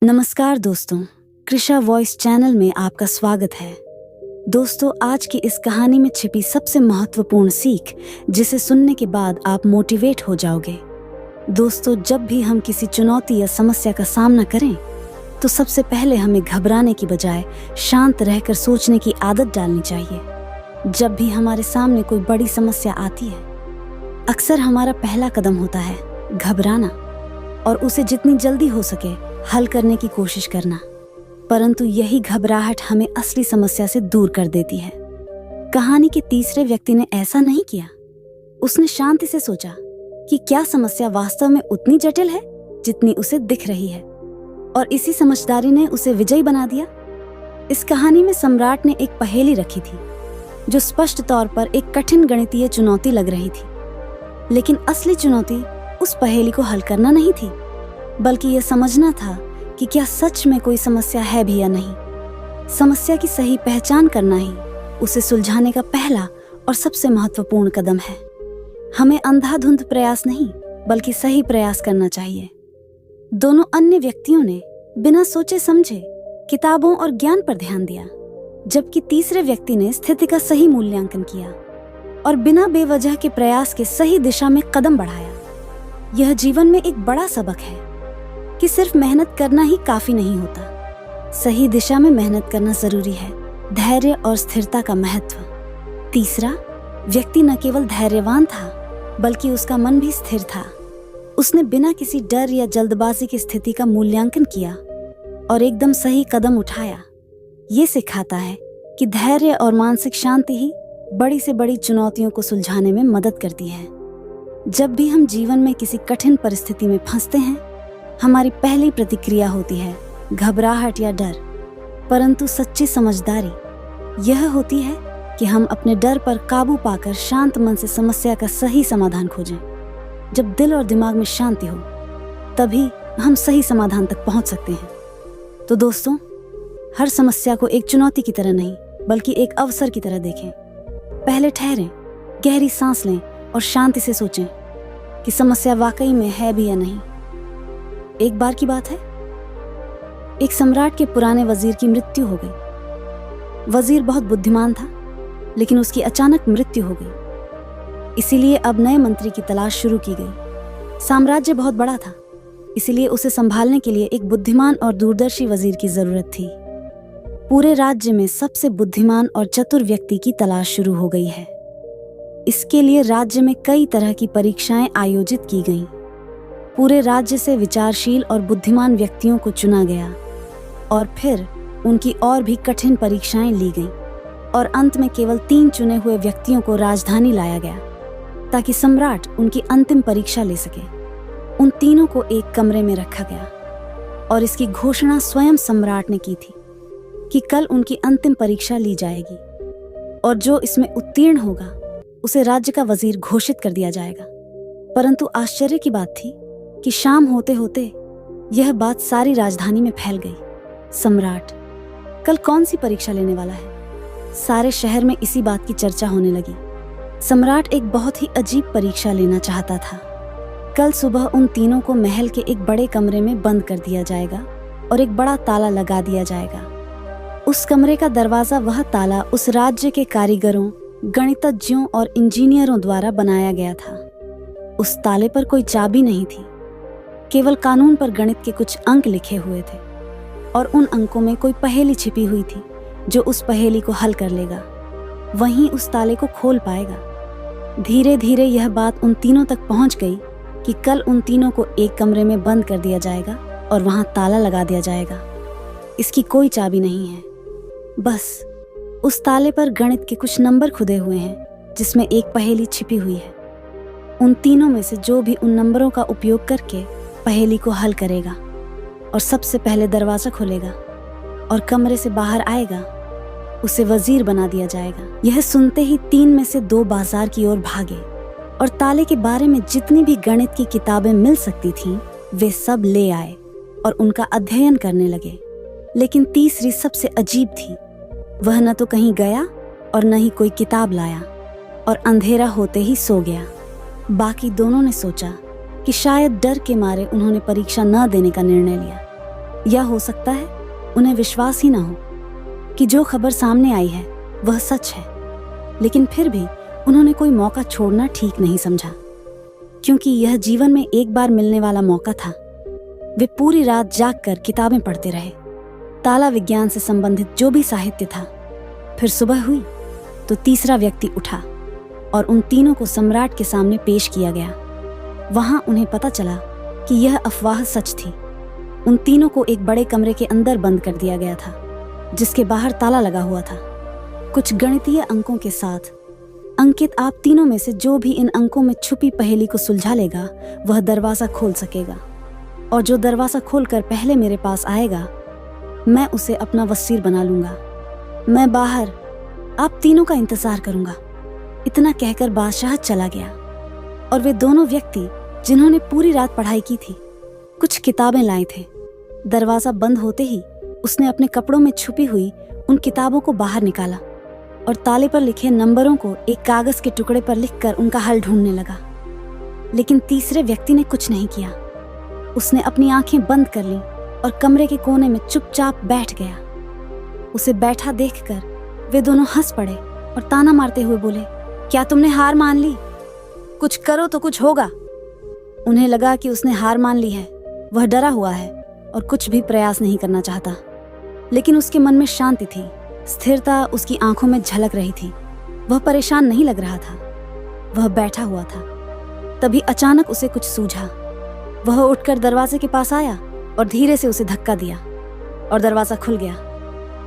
नमस्कार दोस्तों, Krisha voice channel में आपका स्वागत है। दोस्तों, आज की इस कहानी में छिपी सबसे महत्वपूर्ण सीख जिसे सुनने के बाद आप मोटिवेट हो जाओगे। दोस्तों, जब भी हम किसी चुनौती या समस्या का सामना करें तो सबसे पहले हमें घबराने की बजाय शांत रहकर सोचने की आदत डालनी चाहिए। जब भी हमारे सामने कोई बड़ी समस्या आती है, अक्सर हमारा पहला कदम होता है घबराना और उसे जितनी जल्दी हो सके हल करने की कोशिश करना। परंतु यही घबराहट हमें असली समस्या से दूर कर देती है। कहानी के तीसरे व्यक्ति ने ऐसा नहीं किया। उसने शांति से सोचा कि क्या समस्या वास्तव में उतनी जटिल है जितनी उसे दिख रही है, और इसी समझदारी ने उसे विजयी बना दिया। इस कहानी में सम्राट ने एक पहेली रखी थी जो स्पष्ट तौर पर एक कठिन गणितीय चुनौती लग रही थी, लेकिन असली चुनौती उस पहेली को हल करना नहीं थी, बल्कि यह समझना था कि क्या सच में कोई समस्या है भी या नहीं। समस्या की सही पहचान करना ही उसे सुलझाने का पहला और सबसे महत्वपूर्ण कदम है। हमें अंधाधुंध प्रयास नहीं, बल्कि सही प्रयास करना चाहिए। दोनों अन्य व्यक्तियों ने बिना सोचे समझे किताबों और ज्ञान पर ध्यान दिया, जबकि तीसरे व्यक्ति ने स्थिति का सही मूल्यांकन किया और बिना बेवजह के प्रयास के सही दिशा में कदम बढ़ाया। यह जीवन में एक बड़ा सबक है कि सिर्फ मेहनत करना ही काफी नहीं होता। सही दिशा में मेहनत करना जरूरी है। धैर्य और स्थिरता का महत्व। तीसरा व्यक्ति न केवल धैर्यवान था, बल्कि उसका मन भी स्थिर था। उसने बिना किसी डर या जल्दबाजी की स्थिति का मूल्यांकन किया और एकदम सही कदम उठाया। ये सिखाता है कि धैर्य और मानसिक शांति ही बड़ी से बड़ी चुनौतियों को सुलझाने में मदद करती है। जब भी हम जीवन में किसी कठिन परिस्थिति में फंसते हैं, हमारी पहली प्रतिक्रिया होती है घबराहट या डर, परंतु सच्ची समझदारी यह होती है कि हम अपने डर पर काबू पाकर शांत मन से समस्या का सही समाधान खोजें। जब दिल और दिमाग में शांति हो, तभी हम सही समाधान तक पहुंच सकते हैं। तो दोस्तों, हर समस्या को एक चुनौती की तरह नहीं, बल्कि एक अवसर की तरह देखें। पहले ठहरें, गहरी सांस लें और शांति से सोचें कि समस्या वाकई में है भी या नहीं। एक बार की बात है, एक सम्राट के पुराने वजीर की मृत्यु हो गई। वजीर बहुत बुद्धिमान था, लेकिन उसकी अचानक मृत्यु हो गई। इसीलिए अब नए मंत्री की तलाश शुरू की गई। साम्राज्य बहुत बड़ा था, इसीलिए उसे संभालने के लिए एक बुद्धिमान और दूरदर्शी वजीर की जरूरत थी। पूरे राज्य में सबसे बुद्धिमान और चतुर व्यक्ति की तलाश शुरू हो गई है। इसके लिए राज्य में कई तरह की परीक्षाएं आयोजित की गईं। पूरे राज्य से विचारशील और बुद्धिमान व्यक्तियों को चुना गया और फिर उनकी और भी कठिन परीक्षाएं ली गईं, और अंत में केवल 3 चुने हुए व्यक्तियों को राजधानी लाया गया ताकि सम्राट उनकी अंतिम परीक्षा ले सके। उन तीनों को एक कमरे में रखा गया और इसकी घोषणा स्वयं सम्राट ने की थी कि कल उनकी अंतिम परीक्षा ली जाएगी और जो इसमें उत्तीर्ण होगा उसे राज्य का वजीर घोषित कर दिया जाएगा। परंतु आश्चर्य की बात थी कि शाम होते होते यह बात सारी राजधानी में फैल गई। सम्राट कल कौन सी परीक्षा लेने वाला है? सारे शहर में इसी बात की चर्चा होने लगी। सम्राट एक बहुत ही अजीब परीक्षा लेना चाहता था। कल सुबह उन तीनों को महल के एक बड़े कमरे में बंद कर दिया जाएगा और एक बड़ा ताला लगा दिया जाएगा। उस कमरे का दरवाजा वह ताला उस राज्य के कारीगरों, गणितज्ञों और इंजीनियरों द्वारा बनाया गया था। उस ताले पर कोई चाबी नहीं थी, केवल कानून पर गणित के कुछ अंक लिखे हुए थे और उन अंकों में कोई पहेली छिपी हुई थी जो उस पहेली को हल कर लेगा वहीं उस ताले को खोल पाएगा। धीरे धीरे यह बात उन तीनों तक पहुंच गई कि कल उन तीनों को एक कमरे में बंद कर दिया जाएगा और वहां ताला लगा दिया जाएगा। इसकी कोई चाबी नहीं है, बस उस ताले पर गणित के कुछ नंबर खुदे हुए हैं जिसमें एक पहेली छिपी हुई है। उन तीनों में से जो भी उन नंबरों का उपयोग करके पहेली को हल करेगा और सबसे पहले दरवाजा खोलेगा और कमरे से बाहर आएगा, उसे वजीर बना दिया जाएगा। यह सुनते ही 3 में से 2 बाजार की ओर भागे और ताले के बारे में जितनी भी गणित की किताबें मिल सकती थीं, वे सब ले आए और उनका अध्ययन करने लगे। लेकिन तीसरी सबसे अजीब थी। वह न तो कहीं गया और न ही कोई किताब लाया और अंधेरा होते ही सो गया। बाकी दोनों ने सोचा कि शायद डर के मारे उन्होंने परीक्षा न देने का निर्णय लिया। या हो सकता है उन्हें विश्वास ही ना हो कि जो खबर सामने आई है वह सच है, लेकिन फिर भी उन्होंने कोई मौका छोड़ना ठीक नहीं समझा, क्योंकि यह जीवन में एक बार मिलने वाला मौका था। वे पूरी रात जागकर किताबें पढ़ते रहे, ताला विज्ञान से संबंधित जो भी साहित्य था। फिर सुबह हुई तो तीसरा व्यक्ति उठा और उन तीनों को सम्राट के सामने पेश किया गया। वहां उन्हें पता चला कि यह अफवाह सच थी। उन तीनों को एक बड़े कमरे के अंदर बंद कर दिया गया था, जिसके बाहर ताला लगा हुआ था, कुछ गणितीय अंकों के साथ। अंकित, आप तीनों में से जो भी इन अंकों में छुपी पहेली को सुलझा लेगा वह दरवाजा खोल सकेगा, और जो दरवाजा खोलकर पहले मेरे पास आएगा मैं उसे अपना वसीर बना लूंगा। मैं बाहर आप तीनों का इंतजार करूंगा। इतना कहकर बादशाह चला गया, और वे दोनों व्यक्ति जिन्होंने पूरी रात पढ़ाई की थी कुछ किताबें लाए थे। दरवाजा बंद होते ही उसने अपने कपड़ों में छुपी हुई उन किताबों को बाहर निकाला और ताले पर लिखे नंबरों को एक कागज के टुकड़े पर लिखकर उनका हल ढूंढने लगा। लेकिन तीसरे व्यक्ति ने कुछ नहीं किया। उसने अपनी आंखें बंद कर लीं और कमरे के कोने में चुपचाप बैठ गया। उसे बैठा देखकर वे दोनों हंस पड़े और ताना मारते हुए बोले, क्या तुमने हार मान ली? कुछ करो तो कुछ होगा। उन्हें लगा कि उसने हार मान ली है। वह डरा हुआ है और कुछ भी प्रयास नहीं करना चाहता, लेकिन उसके मन में शांति थी, स्थिरता उसकी आंखों में झलक रही थी। वह परेशान नहीं लग रहा था। वह बैठा हुआ था। तभी अचानक उसे कुछ सूझा। वह उठकर दरवाजे के पास आया और धीरे से उसे धक्का दिया और दरवाजा खुल गया।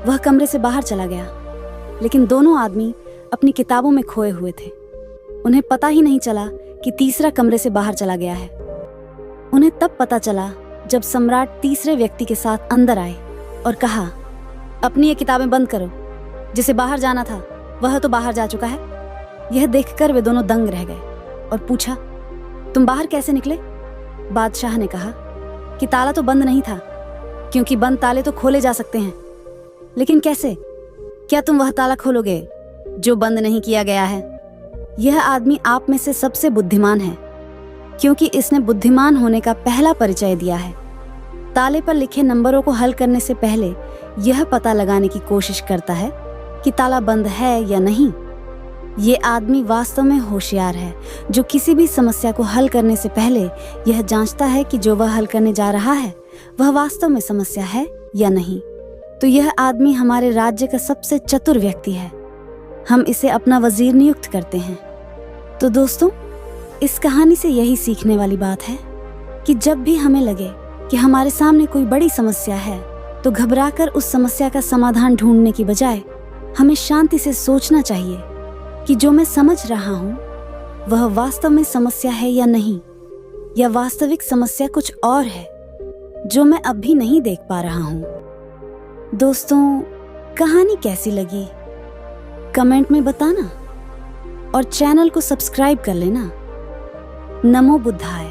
वह कमरे से बाहर चला गया, लेकिन दोनों आदमी अपनी किताबों में खोए हुए थे। उन्हें पता ही नहीं चला कि तीसरा कमरे से बाहर चला गया है। उन्हें तब पता चला जब सम्राट तीसरे व्यक्ति के साथ अंदर आए और कहा, अपनी ये किताबें बंद करो। जिसे बाहर जाना था वह तो बाहर जा चुका है। यह देखकर वे दोनों दंग रह गए और पूछा, तुम बाहर कैसे निकले? बादशाह ने कहा कि ताला तो बंद नहीं था, क्योंकि बंद ताले तो खोले जा सकते हैं। लेकिन कैसे? क्या तुम वह ताला खोलोगे जो बंद नहीं किया गया है? यह आदमी आप में से सबसे बुद्धिमान है, क्योंकि इसने बुद्धिमान होने का पहला परिचय दिया है। ताले पर लिखे नंबरों को हल करने से पहले यह पता लगाने की कोशिश करता है कि ताला बंद है या नहीं। ये आदमी वास्तव में होशियार है, जो किसी भी समस्या को हल करने से पहले यह जांचता है कि जो वह हल करने जा रहा है वह वास्तव में समस्या है या नहीं। तो यह आदमी हमारे राज्य का सबसे चतुर व्यक्ति है। हम इसे अपना वजीर नियुक्त करते हैं। तो दोस्तों, इस कहानी से यही सीखने वाली बात है कि जब भी हमें लगे कि हमारे सामने कोई बड़ी समस्या है, तो घबराकर उस समस्या का समाधान ढूंढने की बजाय हमें शांति से सोचना चाहिए कि जो मैं समझ रहा हूँ वह वास्तव में समस्या है या नहीं, या वास्तविक समस्या कुछ और है जो मैं अब भी नहीं देख पा रहा हूँ। दोस्तों, कहानी कैसी लगी कमेंट में बताना, और चैनल को सब्सक्राइब कर लेना। नमो बुद्धाय।